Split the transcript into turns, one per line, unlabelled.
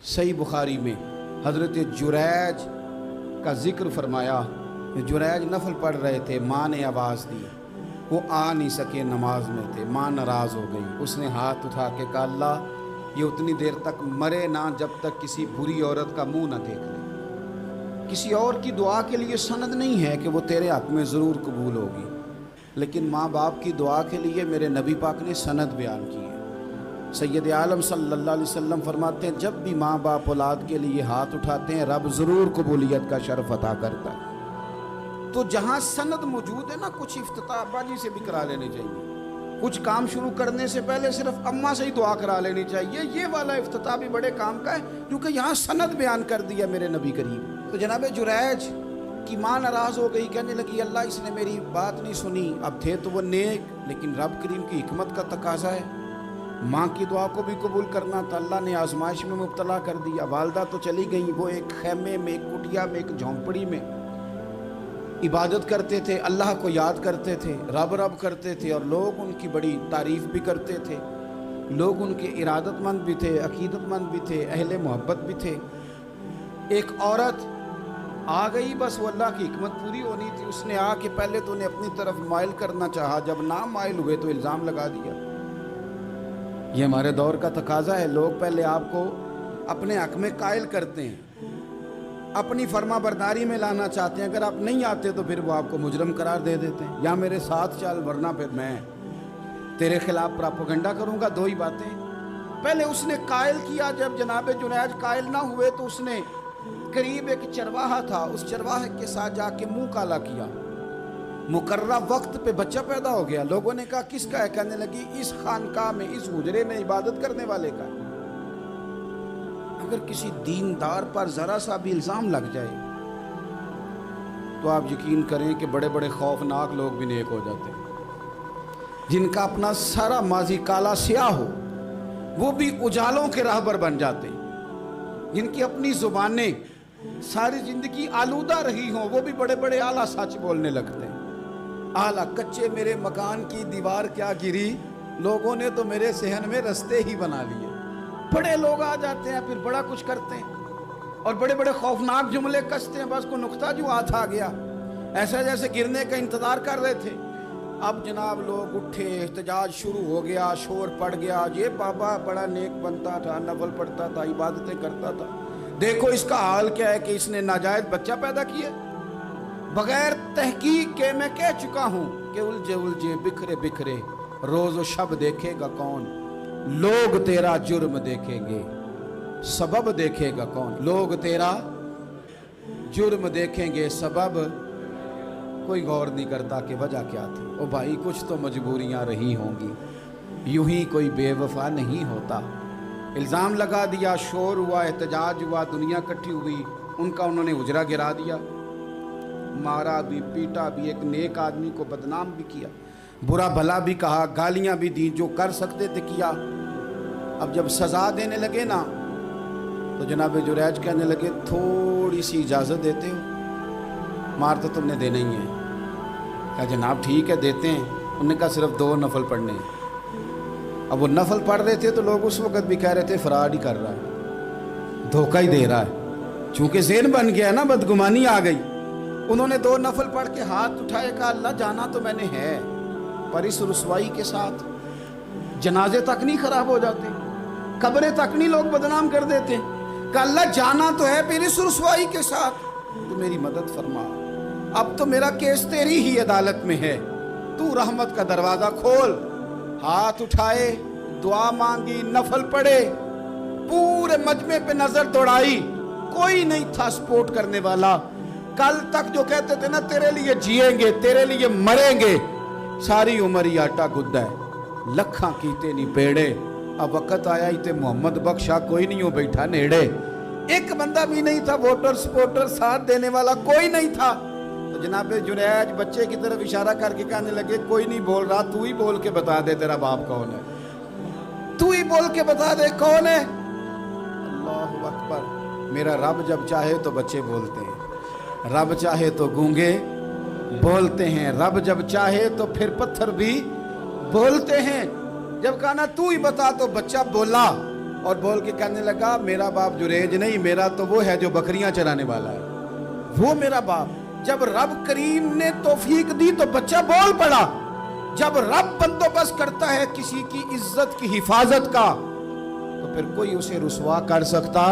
صحیح بخاری میں حضرت جریج کا ذکر فرمایا، جریج نفل پڑھ رہے تھے، ماں نے آواز دی، وہ آ نہیں سکے، نماز میں تھے، ماں ناراض ہو گئی، اس نے ہاتھ اٹھا کے کہا اللہ یہ اتنی دیر تک مرے نہ جب تک کسی بری عورت کا منہ نہ دیکھ لے۔ کسی اور کی دعا کے لیے سند نہیں ہے کہ وہ تیرے حق میں ضرور قبول ہوگی، لیکن ماں باپ کی دعا کے لیے میرے نبی پاک نے سند بیان کی ہے۔ سید عالم صلی اللہ علیہ وسلم فرماتے ہیں جب بھی ماں باپ اولاد کے لیے ہاتھ اٹھاتے ہیں رب ضرور قبولیت کا شرف عطا کرتا ہے۔ تو جہاں سند موجود ہے نا، کچھ افتتاح باجی سے بھی کرا لینے چاہیے، کچھ کام شروع کرنے سے پہلے صرف اماں سے ہی دعا کرا لینی چاہیے، یہ والا افتتاح بھی بڑے کام کا ہے کیونکہ یہاں سند بیان کر دیا میرے نبی کریم۔ تو جناب جریج کی ماں ناراض ہو گئی، کہنے لگی اللہ اس نے میری بات نہیں سنی۔ اب تھے تو وہ نیک، لیکن رب کریم کی حکمت کا تقاضا ہے، ماں کی دعا کو بھی قبول کرنا تھا، اللہ نے آزمائش میں مبتلا کر دیا۔ والدہ تو چلی گئیں، وہ ایک خیمے میں، ایک کٹیا میں، ایک جھونپڑی میں عبادت کرتے تھے، اللہ کو یاد کرتے تھے، رب رب کرتے تھے، اور لوگ ان کی بڑی تعریف بھی کرتے تھے، لوگ ان کے ارادت مند بھی تھے، عقیدت مند بھی تھے، اہل محبت بھی تھے۔ ایک عورت آ گئی، بس وہ اللہ کی حکمت پوری ہونی تھی، اس نے آ کے پہلے تو انہیں اپنی طرف مائل کرنا چاہا، جب نہ مائل ہوئے تو الزام لگا دیا۔ یہ ہمارے دور کا تقاضا ہے، لوگ پہلے آپ کو اپنے حق میں قائل کرتے ہیں، اپنی فرما برداری میں لانا چاہتے ہیں، اگر آپ نہیں آتے تو پھر وہ آپ کو مجرم قرار دے دیتے ہیں، یا میرے ساتھ چل ورنہ پھر میں تیرے خلاف پراپیگنڈا کروں گا۔ دو ہی باتیں، پہلے اس نے قائل کیا، جب جناب جریج قائل نہ ہوئے تو اس نے قریب ایک چرواہا تھا، اس چرواہے کے ساتھ جا کے منہ کالا کیا، مقررہ وقت پہ بچہ پیدا ہو گیا۔ لوگوں نے کہا کس کا ہے؟ کہنے لگی اس خانقاہ میں، اس حجرے میں عبادت کرنے والے کا۔ اگر کسی دیندار پر ذرا سا بھی الزام لگ جائے تو آپ یقین کریں کہ بڑے بڑے خوفناک لوگ بھی نیک ہو جاتے ہیں، جن کا اپنا سارا ماضی کالا سیاہ ہو وہ بھی اجالوں کے راہبر بن جاتے ہیں، جن کی اپنی زبانیں ساری زندگی آلودہ رہی ہوں وہ بھی بڑے بڑے اعلیٰ سچ بولنے لگتے ہیں۔ اعلیٰ کچے میرے مکان کی دیوار کیا گری، لوگوں نے تو میرے صحن میں رستے ہی بنا لیے۔ بڑے لوگ آ جاتے ہیں، پھر بڑا کچھ کرتے ہیں اور بڑے بڑے خوفناک جملے کستے ہیں، بس کو نقطہ جو ہاتھ آ گیا ایسا جیسے گرنے کا انتظار کر رہے تھے۔ اب جناب لوگ اٹھے، احتجاج شروع ہو گیا، شور پڑ گیا، یہ بابا بڑا نیک بنتا تھا، نفل پڑھتا تھا، عبادتیں کرتا تھا، دیکھو اس کا حال کیا ہے کہ اس نے ناجائز بچہ پیدا کیا۔ بغیر تحقیق کے میں کہہ چکا ہوں کہ الجھے الجھے بکھرے بکھرے روز و شب دیکھے گا کون، لوگ تیرا جرم دیکھیں گے سبب دیکھے گا کون، لوگ تیرا جرم دیکھیں گے سبب کوئی غور نہیں کرتا کہ وجہ کیا تھی۔ او بھائی کچھ تو مجبوریاں رہی ہوں گی، یوں ہی کوئی بے وفا نہیں ہوتا۔ الزام لگا دیا، شور ہوا، احتجاج ہوا، دنیا کٹھی ہوئی، ان کا انہوں نے حجرہ گرا دیا، مارا بھی، پیٹا بھی، ایک نیک آدمی کو بدنام بھی کیا، برا بھلا بھی کہا، گالیاں بھی دی، جو کر سکتے تھے کیا۔ اب جب سزا دینے لگے نا تو جناب جریج کہنے لگے تھوڑی سی اجازت دیتے ہو، مار تو تم نے دینا ہی ہے۔ کہا جناب ٹھیک ہے دیتے ہیں۔ انہوں نے کہا صرف 2 نفل پڑھنے ہیں۔ اب وہ نفل پڑھ رہے تھے تو لوگ اس وقت بھی کہہ رہے تھے فراڈ ہی کر رہا ہے، دھوکہ ہی دے رہا ہے، چونکہ ذہن بن گیا نا، بدگمانی آ گئی۔ انہوں نے 2 نفل پڑھ کے ہاتھ اٹھائے، کہا اللہ جانا تو میں نے ہے، پر اس رسوائی کے ساتھ جنازے تک نہیں خراب ہو جاتے، قبریں تک نہیں لوگ بدنام کر دیتے، کہ اللہ جانا تو ہے پھر اس رسوائی کے ساتھ، تو میری مدد فرما، اب تو میرا کیس تیری ہی عدالت میں ہے، تو رحمت کا دروازہ کھول۔ ہاتھ اٹھائے، دعا مانگی، نفل پڑھے، پورے مجمع پہ نظر دوڑائی، کوئی نہیں تھا سپورٹ کرنے والا۔ کل تک جو کہتے تھے نا تیرے لیے جیئیں گے، تیرے لیے مریں گے، ساری عمر ہی آٹا گدہ ہے، لکھاں کیتے نہیں پیڑے، اب وقت آیا ہی تے محمد بخشا کوئی نہیں ہو بیٹھا نیڑے۔ ایک بندہ بھی نہیں تھا، ووٹر سپورٹر ساتھ دینے والا کوئی نہیں تھا۔ تو جناب جریج بچے کی طرف اشارہ کر کے کہنے لگے کوئی نہیں بول رہا، تو ہی بول کے بتا دے تیرا باپ کون ہے، تو ہی بول کے بتا دے کون ہے۔ اللہ اکبر۔ میرا رب جب چاہے تو بچے بولتے ہیں، رب چاہے تو گونگے بولتے ہیں، رب جب چاہے تو پھر پتھر بھی بولتے ہیں۔ جب کہا نا تو ہی بتا تو بچہ بولا، اور بول کے کہنے لگا میرا باپ جریج نہیں، میرا تو وہ ہے جو بکریاں چرانے والا ہے، وہ میرا باپ۔ جب رب کریم نے توفیق دی تو بچہ بول پڑا۔ جب رب بندوبست کرتا ہے کسی کی عزت کی حفاظت کا تو پھر کوئی اسے رسوا کر سکتا